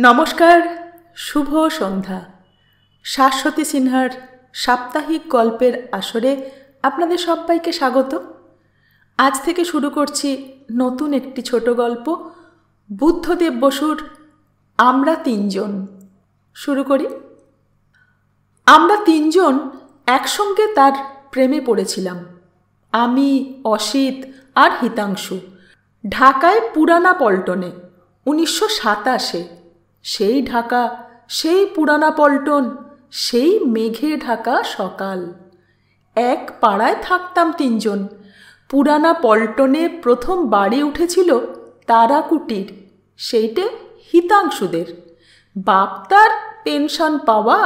নমস্কার, শুভ সন্ধ্যা। শাশ্বতী সিনহার সাপ্তাহিক গল্পের আসরে আপনাদের সবাইকে স্বাগত। আজ থেকে শুরু করছি নতুন একটি ছোট গল্প, বুদ্ধদেব বসুর আমরা তিনজন। শুরু করি। আমরা তিনজন একসঙ্গে তার প্রেমে পড়েছিলাম। আমি, অসিত আর হিতাংশু। ঢাকায় পুরানা পল্টনে 1927। সেই ঢাকা, সেই পুরানা পল্টন, সেই মেঘে ঢাকা সকাল। এক পাড়ায় থাকতাম তিনজন। পুরানা পল্টনে প্রথম বাড়ি উঠেছিল তারাকুটির, সেইটে হিতাংশুদের। বাপ তার পেনশন পাওয়া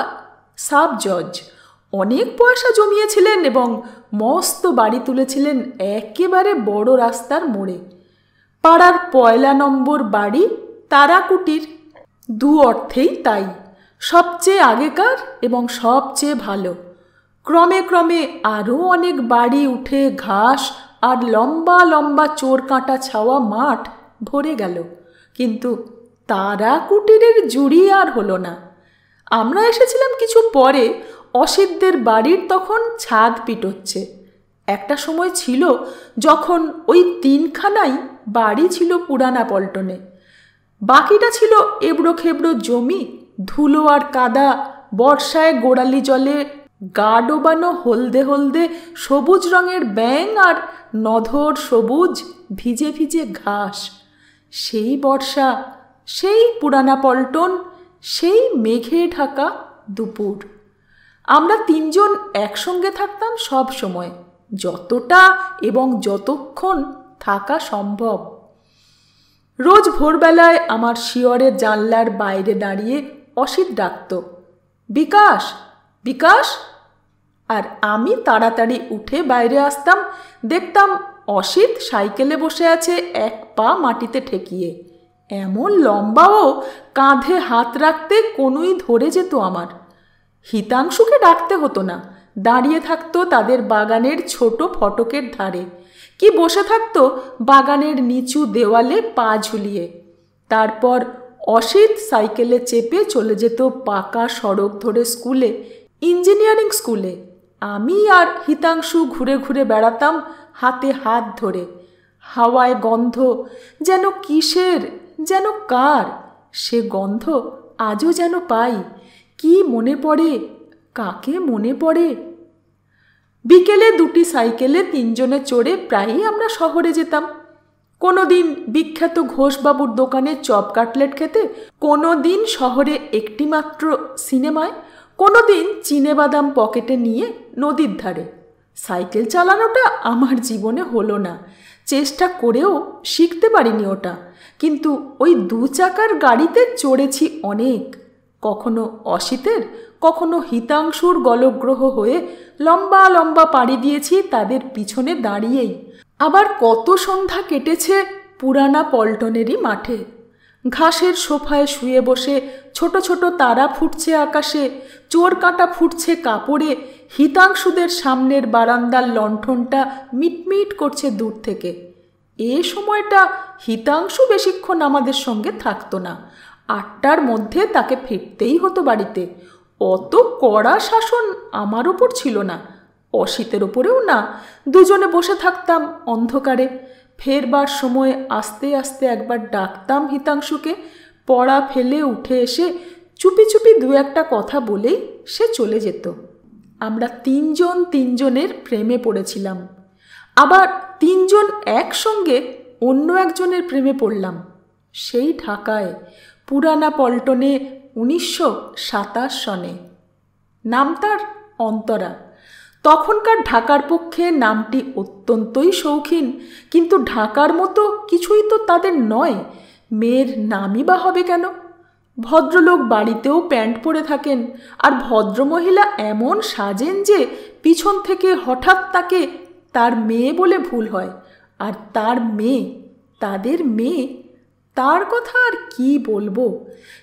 সাব জজ, অনেক পয়সা জমিয়েছিলেন এবং মস্ত বাড়ি তুলেছিলেন একেবারে বড় রাস্তার মোড়ে। পাড়ার পয়লা নম্বর বাড়ি তারাকুটির, দু অর্থেই তাই, সবচেয়ে আগেকার এবং সবচেয়ে ভালো। ক্রমে ক্রমে আরও অনেক বাড়ি উঠে ঘাস আর লম্বা লম্বা চোর কাঁটা ছাওয়া মাঠ ভরে গেল, কিন্তু তারাকুটিরের জুড়ি আর হলো না। আমরা এসেছিলাম কিছু পরে। অসিতদের বাড়ির তখন ছাদ পিটোচ্ছে। একটা সময় ছিল যখন ওই তিনখানাই বাড়ি ছিল পুরানা পল্টনে, বাকিটা ছিল এবড়ো খেবড়ো জমি, ধুলো আর কাদা, বর্ষায় গোড়ালি জলে গা ডোবানো হলদে হলদে সবুজ রঙের ব্যাঙ আর নধর সবুজ ভিজে ভিজে ঘাস। সেই বর্ষা, সেই পুরানা পল্টন, সেই মেঘে ঢাকা দুপুর। আমরা তিনজন একসঙ্গে থাকতাম সব সময়, যতটা এবং যতক্ষণ থাকা সম্ভব। রোজ ভোরবেলায় আমার শিয়রের জানলার বাইরে দাঁড়িয়ে অসিত ডাকত, বিকাশ, বিকাশ। আর আমি তাড়াতাড়ি উঠে বাইরে আসতাম। দেখতাম অসিত সাইকেলে বসে আছে, এক পা মাটিতে ঠেকিয়ে। এমন লম্বাও, কাঁধে হাত রাখতে কোনোই ধরে যেত আমার। হিতাংশুকে ডাকতে হতো না, দাঁড়িয়ে থাকতো তাদের বাগানের ছোট ফটকের ধারে, কি বসে থাকতো বাগানের নিচু দেওয়ালে পা ঝুলিয়ে। তারপর অসিত সাইকেলে চেপে চলে যেত পাকা সড়ক ধরে স্কুলে, ইঞ্জিনিয়ারিং স্কুলে। আমি আর হিতাংশু ঘুরে ঘুরে বেড়াতাম হাতে হাত ধরে। হাওয়ায় গন্ধ, যেন কিসের, যেন কার। সে গন্ধ আজও যেন পাই। কি মনে পড়ে, কাকে মনে পড়ে। বিকেলে দুটি সাইকেলে তিনজনে চড়ে প্রায়ই আমরা শহরে যেতাম। কোনো দিন বিখ্যাত ঘোষবাবুর দোকানে চপ কাটলেট খেতে, কোনো দিন শহরে একটি মাত্র সিনেমায়, কোনো দিন চিনেবাদাম পকেটে নিয়ে নদীর ধারে। সাইকেল চালানোটা আমার জীবনে হলো না, চেষ্টা করেও শিখতে পারিনি ওটা। কিন্তু ওই দু চাকার গাড়িতে চড়েছি অনেক, কখনো অসিতের, কখনো হিতাংশুর গলগ্রহ হয়ে লম্বা লম্বা পাড়ি দিয়েছি তাদের পিছনে দাঁড়িয়েই। আবার কত সন্ধ্যা কেটেছে পুরানা পল্টনেরই মাঠে। ঘাসের সোফায় শুয়ে বসে ছোট ছোট তারা ফুটছে আকাশে, চোর কাঁটা ফুটছে কাপড়ে। হিতাংশুদের সামনের বারান্দার লণ্ঠনটা মিটমিট করছে দূর থেকে। এ সময়টা হিতাংশু বেশিক্ষণ আমাদের সঙ্গে থাকতো না। 8টার মধ্যে তাকে ফিরতেই হতো বাড়িতে। অত কড়া শাসন আমার ওপর ছিল না, অসিতের ওপরেও না। দুজনে বসে থাকতাম অন্ধকারে। ফেরবার সময় আস্তে আস্তে একবার ডাকতাম হিতাংশুকে। পড়া ফেলে উঠে এসে চুপি চুপি দু একটা কথা বলেই সে চলে যেত। আমরা তিনজন তিনজনের প্রেমে পড়েছিলাম। আবার তিনজন একসঙ্গে অন্য একজনের প্রেমে পড়লাম, সেই ঢাকায় পুরানা পল্টনে 1927 সনে। নাম তার অন্তরা। তখনকার ঢাকার পক্ষে নামটি অত্যন্তই শৌখিন, কিন্তু ঢাকার মতো কিছুই তো তাদের নয়। মেয়ের নামই বা হবে কেন? ভদ্রলোক বাড়িতেও প্যান্ট পরে থাকেন, আর ভদ্রমহিলা এমন সাজেন যে পিছন থেকে হঠাৎ তাকে তার মেয়ে বলে ভুল হয়। আর তার মেয়ে, তাদের মেয়ে, তার কথা আর কি বলবো।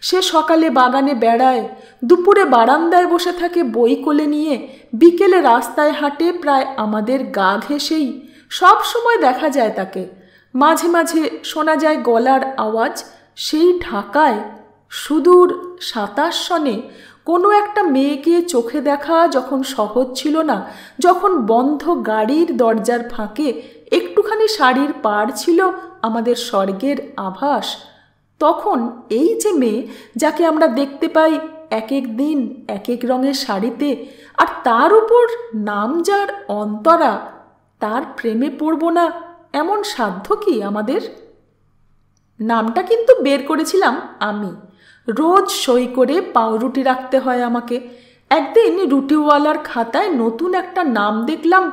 সে সকালে বাগানে বেড়ায়, দুপুরে বারান্দায় বসে থাকে বই কোলে নিয়ে, বিকেলে রাস্তায় হাঁটে প্রায় আমাদের গা ঘেঁষেই। সব সময় দেখা যায় তাকে। মাঝে মাঝে শোনা যায় গলার আওয়াজ। সেই ঢাকায় সুদূর 27 সনে কোনো একটা মেয়েকে চোখে দেখা যখন সহজ ছিল না, যখন বন্ধ গাড়ির দরজার ফাঁকে একটুখানি শাড়ির পাড় ছিল আমাদের স্বর্গের আভাস, তখন এই যে মেয়ে যাকে আমরা দেখতে পাই এক এক দিন এক এক রঙের শাড়িতে, আর তার উপর নাম যার অন্তরা, তার প্রেমে পড়ব না এমন সাধ্য কি আমাদের? নামটা কিন্তু বের করেছিলাম আমি। রোজ সই করে পাউরুটি রাখতে হয় আমাকে। একদিন রুটিওয়ালার খাতায় নতুন একটা নাম দেখলাম,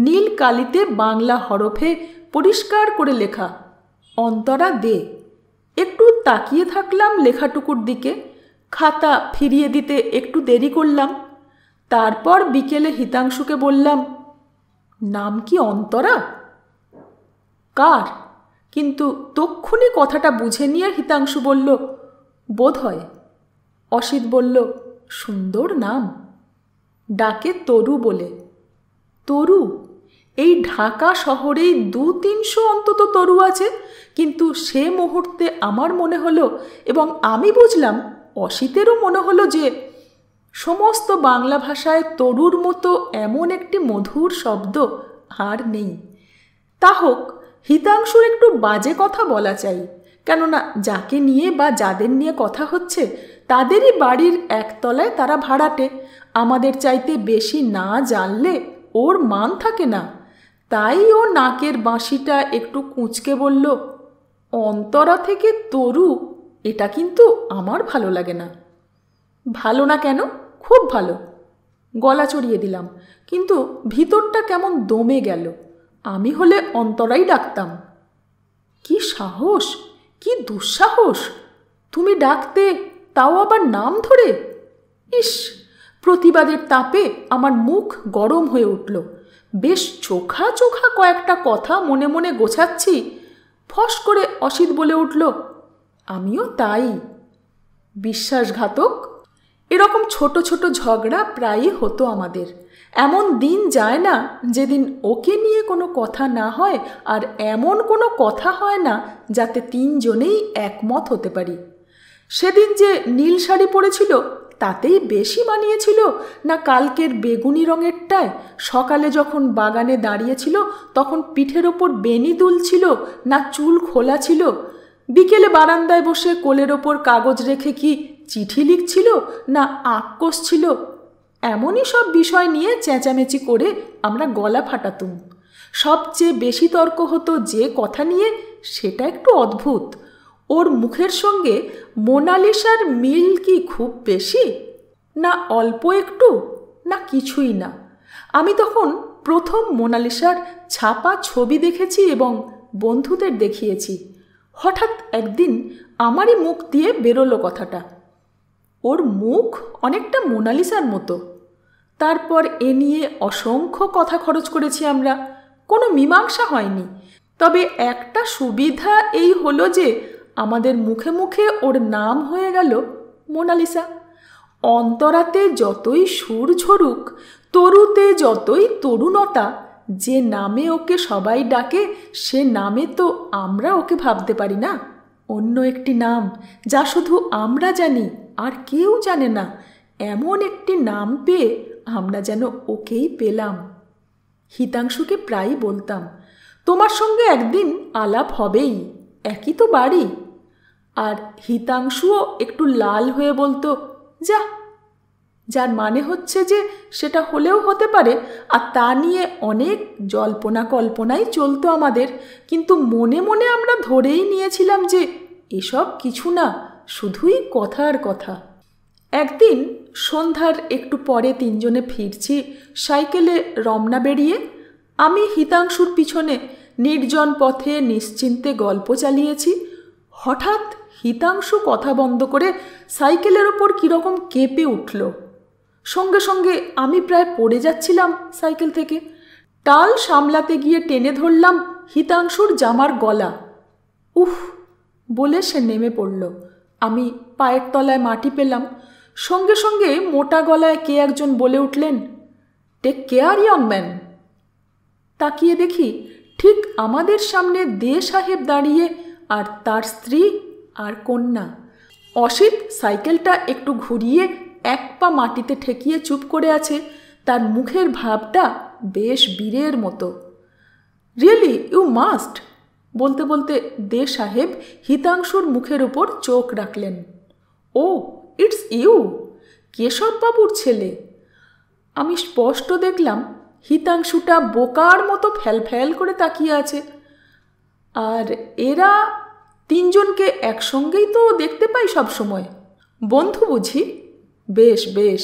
নীল কালিতে বাংলা হরফে পরিষ্কার করে লেখা, অন্তরা দে। একটু তাকিয়ে থাকলাম লেখাটুকুর দিকে, খাতা ফিরিয়ে দিতে একটু দেরি করলাম। তারপর বিকেলে হিতাংশুকে বললাম, নাম কি অন্তরা? কার? কিন্তু তক্ষুনি কথাটা বুঝে নিয়ে হিতাংশু বলল, বোধ হয়। অসিত বলল, সুন্দর নাম। ডাকে তরু বলে। তরু? এই ঢাকা শহরেই 200-300 অন্তত তরু আছে, কিন্তু সে মুহূর্তে আমার মনে হলো, এবং আমি বুঝলাম অসিতেরও মনে হলো, যে সমস্ত বাংলা ভাষায় তরুর মতো এমন একটি মধুর শব্দ আর নেই। তা হোক, হিতাংশুর একটু বাজে কথা বলা চাই, কেননা যাকে নিয়ে বা যাদের নিয়ে কথা হচ্ছে তাদেরই বাড়ির একতলায় তারা ভাড়াটে। আমাদের চাইতে বেশি না জানলে ওর মান থাকে না। তাই ও নাকের বাঁশিটা একটু কুঁচকে বলল, অন্তরা থেকে তরু, এটা কিন্তু আমার ভালো লাগে না। ভালো না কেন? খুব ভালো। গলা চড়িয়ে দিলাম, কিন্তু ভিতরটা কেমন দমে গেল। আমি হলে অন্তরাই ডাকতাম। কি সাহস, কি দুঃসাহস! তুমি ডাকতে, তাও আবার নাম ধরে! ইস! প্রতিবাদের তাপে আমার মুখ গরম হয়ে উঠল। বেশ চোখা চোখা কয়েকটা কথা মনে মনে গোছাচ্ছি, ফস করে অসিত বলে উঠল, আমিও তাই। বিশ্বাসঘাতক! এরকম ছোট ছোট ঝগড়া প্রায়ই হতো আমাদের। এমন দিন যায় না যেদিন ওকে নিয়ে কোনো কথা না হয়, আর এমন কোনো কথা হয় না যাতে 3 জনেই একমত হতে পারি। সেদিন যে নীল শাড়ি পরেছিল তাতেই বেশি মানিয়েছিল, না কালকের বেগুনি রঙেরটায় সকালে যখন বাগানে দাঁড়িয়েছিল তখন পিঠের ওপর বেনি দুলছিল, না চুল খোলা ছিল, বিকেলে বারান্দায় বসে কোলের ওপর কাগজ রেখে কি চিঠি লিখছিল, না আঁক কষছিল, এমনই সব বিষয় নিয়ে চেঁচামেচি করে আমরা গলা ফাটাতুম। সবচেয়ে বেশি তর্ক হতো যে কথা নিয়ে, সেটা একটু অদ্ভুত। ওর মুখের সঙ্গে মোনালিসার মিল কি খুব বেশি, না অল্প একটু, না কিছুই না? আমি তখন প্রথম মোনালিসার ছাপা ছবি দেখেছি এবং বন্ধুদের দেখিয়েছি। হঠাৎ একদিন আমারই মুখ দিয়ে বেরোলো কথাটা, ওর মুখ অনেকটা মোনালিসার মতো। তারপর এ নিয়ে অসংখ্য কথা খরচ করেছি আমরা, কোনো মীমাংসা হয়নি। তবে একটা সুবিধা এই হলো যে আমাদের মুখে মুখে ওর নাম হয়ে গেল মোনালিসা। অন্তরাতে যতই সুর ঝরুক, তরুতে যতই তরুণতা, যে নামে ওকে সবাই ডাকে সে নামে তো আমরা ওকে ভাবতে পারি না। অন্য একটি নাম, যা শুধু আমরা জানি আর কেউ জানে না, এমন একটি নাম পেয়ে আমরা যেন ওকেই পেলাম। হিতাংশুকে প্রায়ই বলতাম, তোমার সঙ্গে একদিন আলাপ হবেই, একই তো বাড়ি। আর হিতাংশুও একটু লাল হয়ে বলতো, যা। যার মানে হচ্ছে যে সেটা হলেও হতে পারে, আর তা নিয়ে অনেক জল্পনা কল্পনাই চলতো আমাদের, কিন্তু মনে মনে আমরা ধরেই নিয়েছিলাম যে এসব কিছু না, শুধুই কথার কথা। একদিন সন্ধ্যার একটু পরে 3 জনে ফিরছি সাইকেলে রমনা বেরিয়ে। আমি হিতাংশুর পিছনে নির্জন পথে নিশ্চিন্তে গল্প চালিয়েছি। হঠাৎ হিতাংশু কথা বন্ধ করে সাইকেলের ওপর কীরকম কেঁপে উঠল। সঙ্গে সঙ্গে আমি প্রায় পড়ে যাচ্ছিলাম সাইকেল থেকে। টাল সামলাতে গিয়ে টেনে ধরলাম হিতাংশুর জামার গলা। উফ বলে সে নেমে পড়ল। আমি পায়ের তলায় মাটি পেলাম। সঙ্গে সঙ্গে মোটা গলায় কে একজন বলে উঠলেন, টেক কেয়ার ইয়ং ম্যান। তাকিয়ে দেখি ঠিক আমাদের সামনে দে সাহেব দাঁড়িয়ে, আর তার স্ত্রী আর কন্যা। অসিত সাইকেলটা একটু ঘুরিয়ে এক পা মাটিতে ঠেকিয়ে চুপ করে আছে। তার মুখের ভাবটা বেশ বীরের মতো। রিয়েলি ইউ মাস্ট, বলতে বলতে দে সাহেব হিতাংশুর মুখের উপর চোখ রাখলেন। ও ইটস ইউ, কেশববাবুর ছেলে। আমি স্পষ্ট দেখলাম হিতাংশুটা বোকার মতো ফ্যাল করে তাকিয়ে আছে। আর এরা তিনজনকে একসঙ্গেই তো দেখতে পাই সব সময়। বন্ধু বুঝি? বেশ বেশ,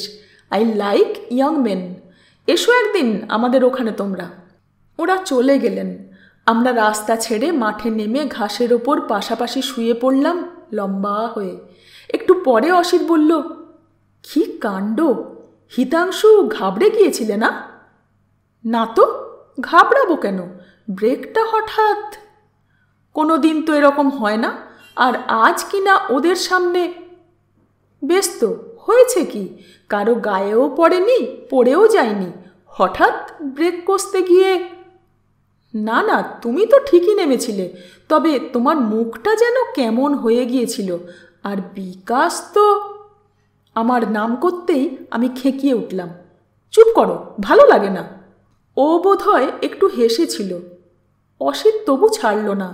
আই লাইক ইয়াং মেন। এসো একদিন আমাদের ওখানে তোমরা। ওরা চলে গেলেন। আমরা রাস্তা ছেড়ে মাঠে নেমে ঘাসের ওপর পাশাপাশি শুয়ে পড়লাম লম্বা হয়ে। একটু পরে অসিত বলল, কি কাণ্ড, হিতাংশু ঘাবড়ে গিয়েছিলে না? না তো, ঘাবড়াবো কেন, ব্রেকটা হঠাৎ। কোনো দিন তো এরকম হয় না, আর আজ কিনা ওদের সামনে। বেশ তো, হয়েছে কি, কারো গায়েও পড়েনি, পড়েও যায়নি, হঠাৎ ব্রেক কষতে গিয়ে। না না, তুমি তো ঠিকই নেমেছিলে, তবে তোমার মুখটা যেন কেমন হয়ে গিয়েছিল। আর বিকাশ তো। আমার নাম করতেই আমি খেকিয়ে উঠলাম। চুপ করো, ভালো লাগে না। ও বোধহয় একটু হেসেছিল। অসিত তবু ছাড়ল না।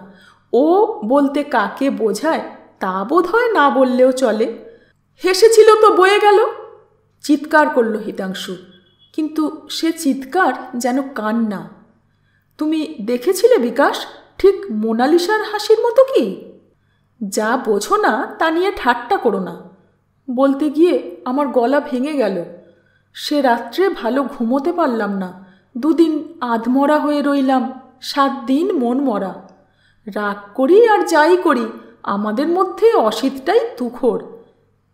ও বলতে কাকে বোঝায় তা বোধহয় না বললেও চলে। হেসেছিল তো বয়ে গেল। চিৎকার করল হিতাংশু, কিন্তু সে চিৎকার যেন কান্না। তুমি দেখেছিলে বিকাশ, ঠিক মোনালিসার হাসির মতো কি? যা বোঝো না তা নিয়ে ঠাট্টা করো না। বলতে গিয়ে আমার গলা ভেঙে গেল। সে রাত্রে ভালো ঘুমোতে পারলাম না। 2 দিন আধমরা হয়ে রইলাম, 7 দিন মন মরা। রাগ করি আর যাই করি, আমাদের মধ্যে অসিতটাই তুখোড়।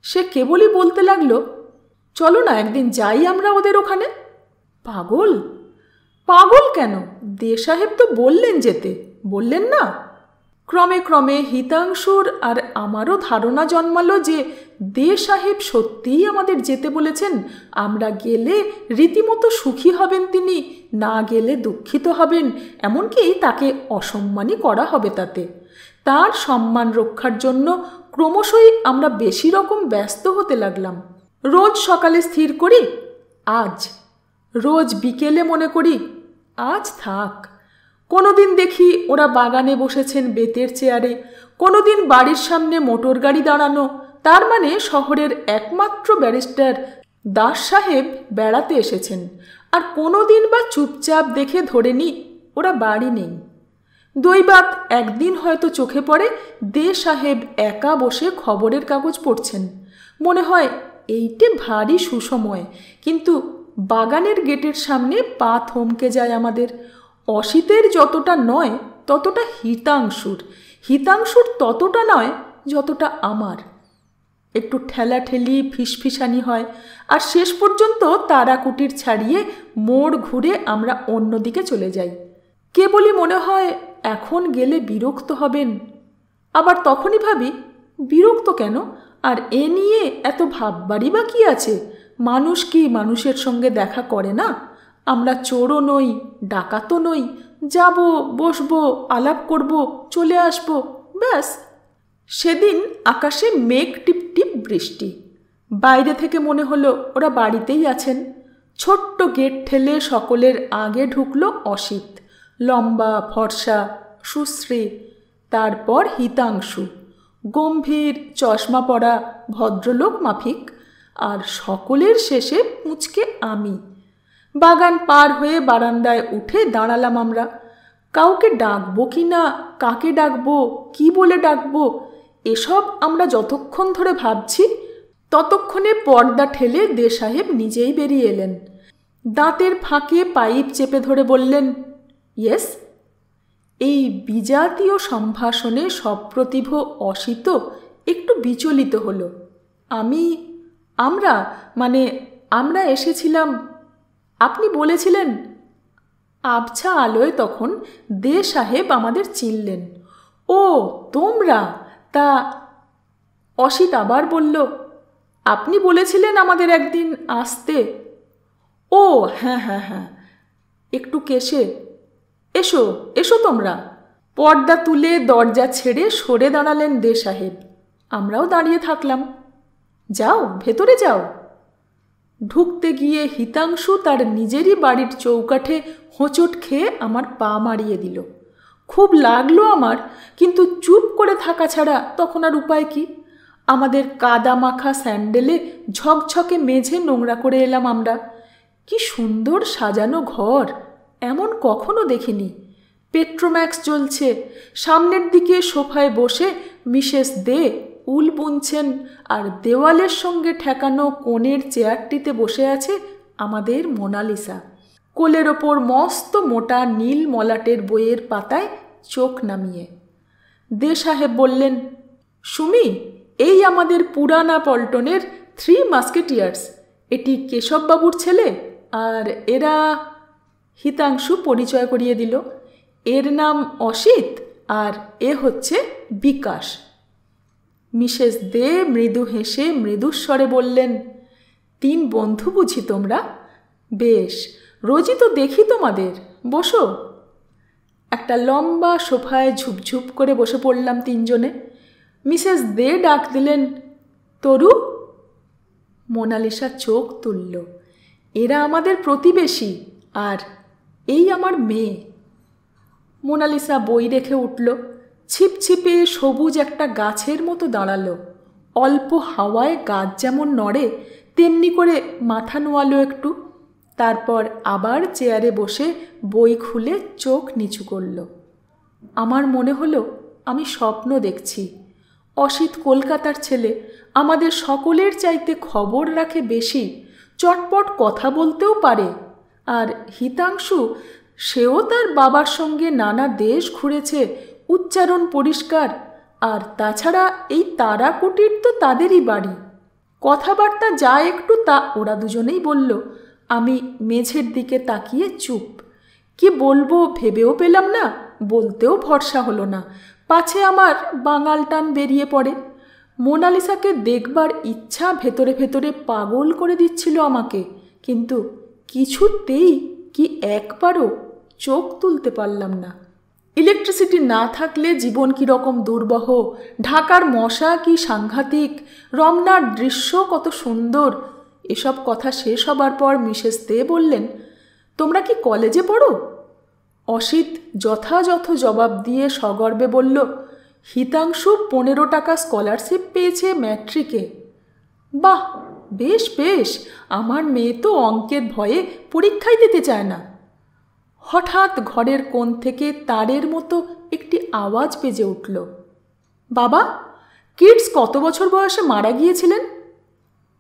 সে কেবলই বলতে লাগলো, চলো না একদিন যাই আমরা ওদের ওখানে। পাগল? পাগল কেন, দে সাহেব তো বললেন যেতে, বললেন না? ক্রমে ক্রমে হিতাংশুর আর আমারও ধারণা জন্মালো যে দে সাহেব সত্যিই আমাদের যেতে বলেছেন। আমরা গেলে রীতিমতো সুখী হবেন তিনি, না গেলে দুঃখিত হবেন, এমনকি তাকে অসম্মানই করা হবে তাতে। তার সম্মান রক্ষার জন্য ক্রমশই আমরা বেশি রকম ব্যস্ত হতে লাগলাম। রোজ সকালে স্থির করি আজ, রোজ বিকেলে মনে করি আজ থাক। কোনোদিন দেখি ওরা বাগানে বসেছেন বেতের চেয়ারে, কোনোদিন বাড়ির সামনে মোটর গাড়ি দাঁড়ানো, তার মানে শহরের একমাত্র ব্যারিস্টার দাস সাহেব বেড়াতে এসেছেন। আর কোনোদিন বা চুপচাপ দেখে ধরে নি ওরা বাড়ি নেই। দৈবাত একদিন হয়তো চোখে পড়ে দে সাহেব একা বসে খবরের কাগজ পড়ছেন। মনে হয় এইটে ভারী সুসময়, কিন্তু বাগানের গেটের সামনে পা থমকে যায় আমাদের। অসিতের যতটা নয় ততটা হিতাংশুর, হিতাংশুর ততটা নয় যতটা আমার। একটু ঠেলাঠেলি ফিসফিসানি হয়, আর শেষ পর্যন্ত তারাকুটির ছাড়িয়ে মোড় ঘুরে আমরা অন্যদিকে চলে যাই। কেবলই মনে হয় এখন গেলে বিরক্ত হবেন। আবার তখনই ভাবি, বিরক্ত কেন, আর এ নিয়ে এত ভাববারই বা কী আছে? মানুষ কি মানুষের সঙ্গে দেখা করে না? আমরা চোরও নই, ডাকাতও নই, যাব, বসবো, আলাপ করব, চলে আসব, ব্যাস। সেদিন আকাশে মেঘ টিপটিপ বৃষ্টি। বাইরে থেকে মনে হলো ওরা বাড়িতেই আছেন। ছোট্ট গেট ঠেলে সকলের আগে ঢুকলো অসিত, লম্বা ফর্সা সুশ্রী, তারপর হিতাংশু, গম্ভীর চশমা পরা ভদ্রলোক মাফিক, আর সকলের শেষে মুচকে আমি। বাগান পার হয়ে বারান্দায় উঠে দাঁড়ালাম আমরা। কাউকে ডাকবো কি না, কাকে ডাকবো, কি বলে ডাকবো, এসব আমরা যতক্ষণ ধরে ভাবছি ততক্ষণে পর্দা ঠেলে দে সাহেব নিজেই বেরিয়ে এলেন। দাঁতের ফাঁকে পাইপ চেপে ধরে বললেন, ইয়েস। এই বিজাতীয় সম্ভাষণে সপ্রতিভ অসিত একটু বিচলিত হলো। আমরা এসেছিলাম, আপনি বলেছিলেন। আবছা আলোয় তখন দে সাহেব আমাদের চিনলেন। ও তোমরা, তা। অসিত আবার বলল, আপনি বলেছিলেন আমাদের একদিন আসতে। ও হ্যাঁ হ্যাঁ হ্যাঁ, একটু কেশে। এসো এসো তোমরা। পর্দা তুলে দরজা ছেড়ে সরে দাঁড়ালেন দে সাহেব। আমরাও দাঁড়িয়ে থাকলাম। যাও, ভেতরে যাও। ঢুকতে গিয়ে হিতাংশু তার নিজেরই বাড়ির চৌকাঠে হোঁচট খেয়ে আমার পা মারিয়ে দিল। খুব লাগলো আমার, কিন্তু চুপ করে থাকা ছাড়া তখন আর উপায় কি? আমাদের কাদা মাখা স্যান্ডেলে ঝকঝকে মেঝে নোংরা করে এলাম আমরা। কি সুন্দর সাজানো ঘর, এমন কখনো দেখিনি। পেট্রোম্যাক্স জ্বলছে, সামনের দিকে সোফায় বসে মিসেস দে উল বুনছেন, আর দেওয়ালের সঙ্গে ঠেকানো কোণের চেয়ারটিতে বসে আছে আমাদের মোনালিসা। কোলের ওপর মস্ত মোটা নীল মলাটের বইয়ের পাতায় চোখ নামিয়ে। দে সাহেব বললেন, সুমি, এই আমাদের পুরানা পল্টনের 3 মাস্কেটিয়ার্স। এটি কেশববাবুর ছেলে, আর এরা। হিতাংশু পরিচয় করিয়ে দিল। এর নাম অসিত, আর এ হচ্ছে বিকাশ। মিসেস দে মৃদু হেসে মৃদুস্বরে বললেন, 3 বন্ধু বুঝি তোমরা? বেশ, রোজই তো দেখি তোমাদের, বসো। একটা লম্বা সোফায় ঝুপঝুপ করে বসে পড়লাম 3 জনে। মিসেস দে ডাক দিলেন, তরু। মোনালিসা চোখ তুলল। এরা আমাদের প্রতিবেশী, আর এই আমার মেয়ে। মোনালিসা বই রেখে উঠল, ছিপছিপে সবুজ একটা গাছের মতো দাঁড়ালো। অল্প হাওয়ায় গাছ যেমন নড়ে তেমনি করে মাথা নোয়ালো একটু। তারপর আবার চেয়ারে বসে বই খুলে চোখ নিচু করল। আমার মনে হলো আমি স্বপ্ন দেখছি। অসিত কলকাতার ছেলে, আমাদের সকলের চাইতে খবর রাখে বেশি, চটপট কথা বলতেও পারে। আর হিতাংশু, সেও তার বাবার সঙ্গে নানা দেশ ঘুরেছে, উচ্চারণ পরিষ্কার। আর তাছাড়া এই তারাকুটির তো তাদেরই বাড়ি। কথাবার্তা যা একটু তা ওরা দুজনেই বলল। আমি মেঝের দিকে তাকিয়ে চুপ। কি বলবো ভেবেও পেলাম না, বলতেও ভরসা হলো না, পাছে আমার বাঙাল টান বেরিয়ে পড়ে। মোনালিসাকে দেখবার ইচ্ছা ভেতরে ভেতরে পাগল করে দিচ্ছিল আমাকে, কিন্তু কিছুতেই কি একবারও চোখ তুলতে পারলাম না। ইলেকট্রিসিটি না থাকলে জীবন কীরকম দুর্বহ, ঢাকার মশা কি সাংঘাতিক, রমনার দৃশ্য কত সুন্দর। এসব কথা শেষ হবার পর মিসেস দে বললেন, তোমরা কি কলেজে পড়ো? অসিত যথাযথ জবাব দিয়ে সগর্বে বলল, হিতাংশু 15 টাকা স্কলারশিপ পেয়েছে ম্যাট্রিকে। বাহ, বেশ বেশ, আমার মেয়ে তো অঙ্কের ভয়ে পরীক্ষাই দিতে চায় না। হঠাৎ ঘরের কোণ থেকে তারের মতো একটি আওয়াজ বেজে উঠল। বাবা, কিডস কত বছর বয়সে মারা গিয়েছিলেন?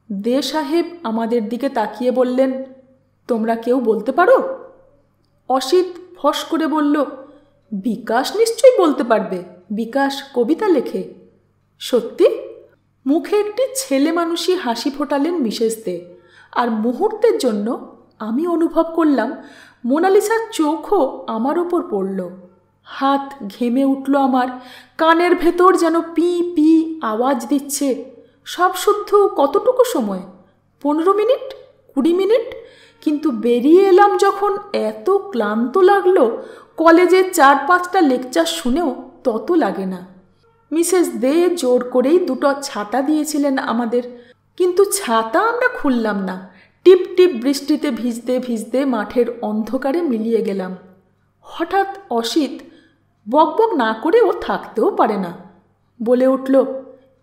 দে সাহেব আমাদের দিকে তাকিয়ে বললেন, তোমরা কেউ বলতে পারো? অসিত ফস করে বলল, বিকাশ নিশ্চয়ই বলতে পারবে, বিকাশ কবিতা লেখে। সত্যি? মুখে একটি ছেলে মানুষই হাসি ফোটালেন মিসেস দে। আর মুহূর্তের জন্য আমি অনুভব করলাম মোনালিসার চোখও আমার ওপর পড়ল। হাত ঘেমে উঠল আমার, কানের ভেতর যেন পি পি আওয়াজ দিচ্ছে। সব শুদ্ধ কতটুকু সময়? 15 মিনিট, 20 মিনিট? কিন্তু বেরিয়ে এলাম যখন এত ক্লান্ত লাগলো, কলেজের 4-5টা লেকচার শুনেও তত লাগে না। মিসেস দে জোর করেই 2টো ছাতা দিয়েছিলেন আমাদের, কিন্তু ছাতা আমরা খুললাম না। টিপ টিপ বৃষ্টিতে ভিজতে ভিজতে মাঠের অন্ধকারে মিলিয়ে গেলাম। হঠাৎ অসিত, বকবক না করে ও থাকতেও পারে না, বলে উঠল,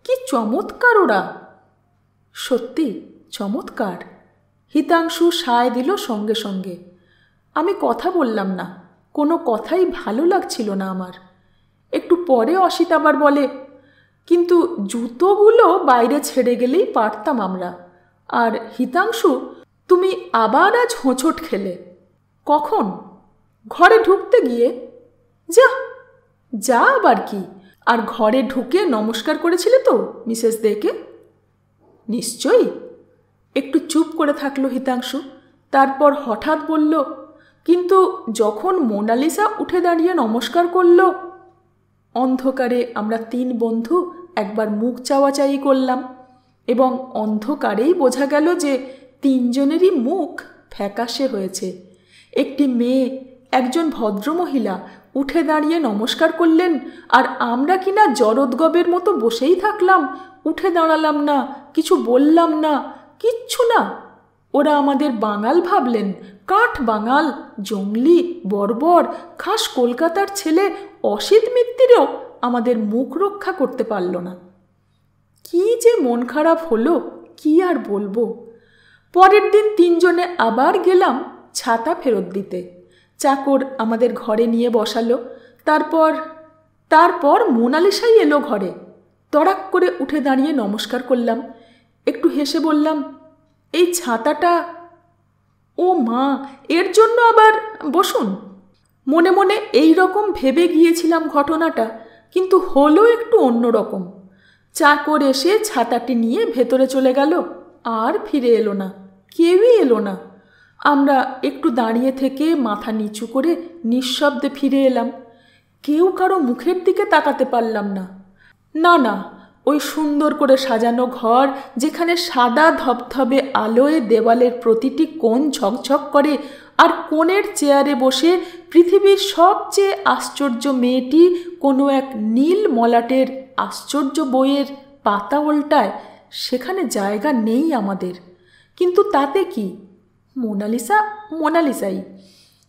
কি চমৎকার ওরা! সত্যি চমৎকার। হিতাংশু সায় দিল সঙ্গে সঙ্গে। আমি কথা বললাম না, কোনো কথাই ভালো লাগছিল না আমার। একটু পরে অসিত আবার বলে, কিন্তু জুতোগুলো বাইরে ছেড়ে গেলেই পারতাম আমরা। আর হিতাংশু, তুমি আবার আজ হোঁচট খেলে। কখন? ঘরে ঢুকতে গিয়ে। যা যা আবার কি? আর ঘরে ঢুকে নমস্কার করেছিলে তো মিসেস দেকে? নিশ্চয়ই। একটু চুপ করে থাকলো হিতাংশু, তারপর হঠাৎ বলল, কিন্তু যখন মোনালিসা উঠে দাঁড়িয়ে নমস্কার করল। অন্ধকারে আমরা 3 বন্ধু একবার মুখ চাওয়াচাই করলাম, এবং অন্ধকারেই বোঝা গেল যে 3 জনেরই মুখ ফ্যাকাশে হয়েছে। একটি মেয়ে, একজন ভদ্রমহিলা উঠে দাঁড়িয়ে নমস্কার করলেন, আর আমরা কিনা জরদগবের মতো বসেই থাকলাম, উঠে দাঁড়ালাম না, কিছু বললাম না, কিচ্ছু না। ওরা আমাদের বাঙাল ভাবলেন, কাঠ বাঙাল, জঙ্গলি, বর্বর, খাস কলকাতার ছেলে অসিত মিত্তিরও আমাদের মুখ রক্ষা করতে পারল না। কি যে মন খারাপ হলো, কি আর বলবো। পরের দিন 3 জনে আবার গেলাম ছাতা ফেরত দিতে। চাকর আমাদের ঘরে নিয়ে বসালো। তারপর মোনালিসাই এলো ঘরে। তড়াক করে উঠে দাঁড়িয়ে নমস্কার করলাম। একটু হেসে বললাম, এই ছাতাটা। ও মা, এর জন্য আবার বসুন। মনে মনে এই রকম ভেবে গিয়েছিলাম ঘটনাটা, কিন্তু হলো একটু অন্যরকম। চাকর এসে ছাতাটি নিয়ে ভেতরে চলে গেল, আর ফিরে এলো না, কেউই এলো না। আমরা একটু দাঁড়িয়ে থেকে মাথা নিচু করে নিঃশব্দে ফিরে এলাম। কেউ কারো মুখের দিকে তাকাতে পারলাম না। না, ওই সুন্দর করে সাজানো ঘর, যেখানে সাদা ধবধবে আলোয় দেওয়ালের প্রতিটি কোণ ঝকঝক করে, আর কোণের চেয়ারে বসে পৃথিবীর সবচেয়ে আশ্চর্য মেয়েটি কোনো এক নীল মলাটের আশ্চর্য বইয়ের পাতা উল্টায়, সেখানে জায়গা নেই আমাদের। কিন্তু তাতে কি, মোনালিসাই।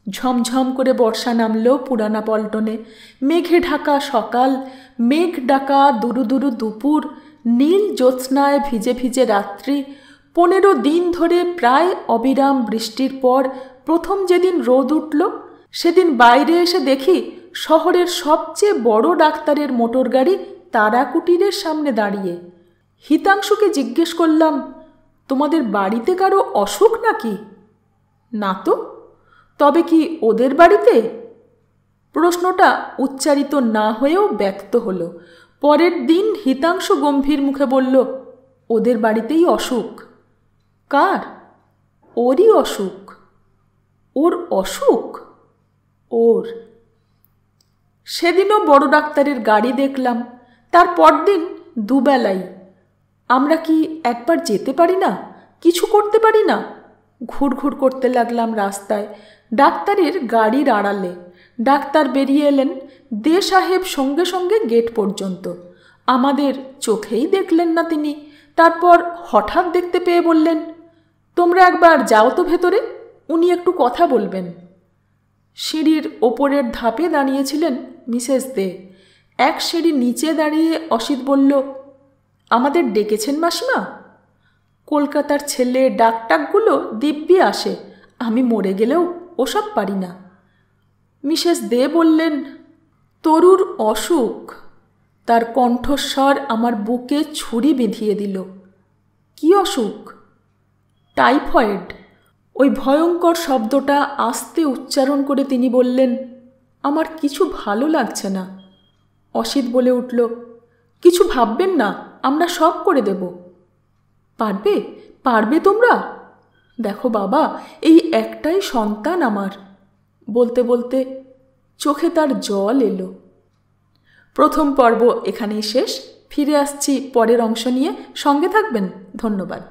ঝমঝম করে বর্ষা নামল পুরানা পল্টনে। মেঘে ঢাকা সকাল, মেঘ ডাকা দুরু দুরু দুপুর, নীল জ্যোৎস্নায় ভিজে ভিজে রাত্রি। 15 দিন ধরে প্রায় অবিরাম বৃষ্টির পর প্রথম যেদিন রোদ উঠল, সেদিন বাইরে এসে দেখি শহরের সবচেয়ে বড় ডাক্তারের মোটর গাড়ি তারাকুটিরের সামনে দাঁড়িয়ে। হিতাংশুকে জিজ্ঞেস করলাম, তোমাদের বাড়িতে কারো অসুখ নাকি? না তো। তবে কি ওদের বাড়িতে? প্রশ্নটা উচ্চারিত না হয়েও ব্যক্ত হলো। পরের দিন হিতাংশু গম্ভীর মুখে বলল, ওদের বাড়িতেই অসুখ। কার? ওরই অসুখ। ওর অসুখ? ওর। সেদিনও বড় ডাক্তারের গাড়ি দেখলাম। তার পরদিন দুবেলাই। আমরা কি একবার যেতে পারি না? কিছু করতে পারি না? ঘুরঘুর করতে লাগলাম রাস্তায়, ডাক্তারের গাড়ির আড়ালে। ডাক্তার বেরিয়ে এলেন। দে সাহেব সঙ্গে সঙ্গে গেট পর্যন্ত। আমাদের চোখেই দেখলেন না তিনি। তারপর হঠাৎ দেখতে পেয়ে বললেন, তোমরা একবার যাও তো ভেতরে, উনি একটু কথা বলবেন। সিঁড়ির ওপরের ধাপে দাঁড়িয়েছিলেন মিসেস দে। এক সিঁড়ি নিচে দাঁড়িয়ে অসিত বলল, আমাদের ডেকেছেন মাসিমা? কলকাতার ছেলে ডাকটাকগুলো দিব্যি আসে, আমি মরে গেলেও ওসব পারি না। মিসেস দে বললেন, তরুর অসুখ। তার কণ্ঠস্বর আমার বুকে ছুরি বিঁধিয়ে দিল। কি অসুখ? টাইফয়েড। ওই ভয়ঙ্কর শব্দটা আস্তে উচ্চারণ করে তিনি বললেন, আমার কিছু ভালো লাগছে না। অসিত বলে উঠল, কিছু ভাববেন না, আমরা সব করে দেব। পারবে তোমরা? দেখো বাবা, এই একটাই সন্তান আমার। বলতে বলতে চোখে তার জল এলো। প্রথম পর্ব এখানেই শেষ। ফিরে আসছি পরের অংশ নিয়ে। সঙ্গে থাকবেন। ধন্যবাদ।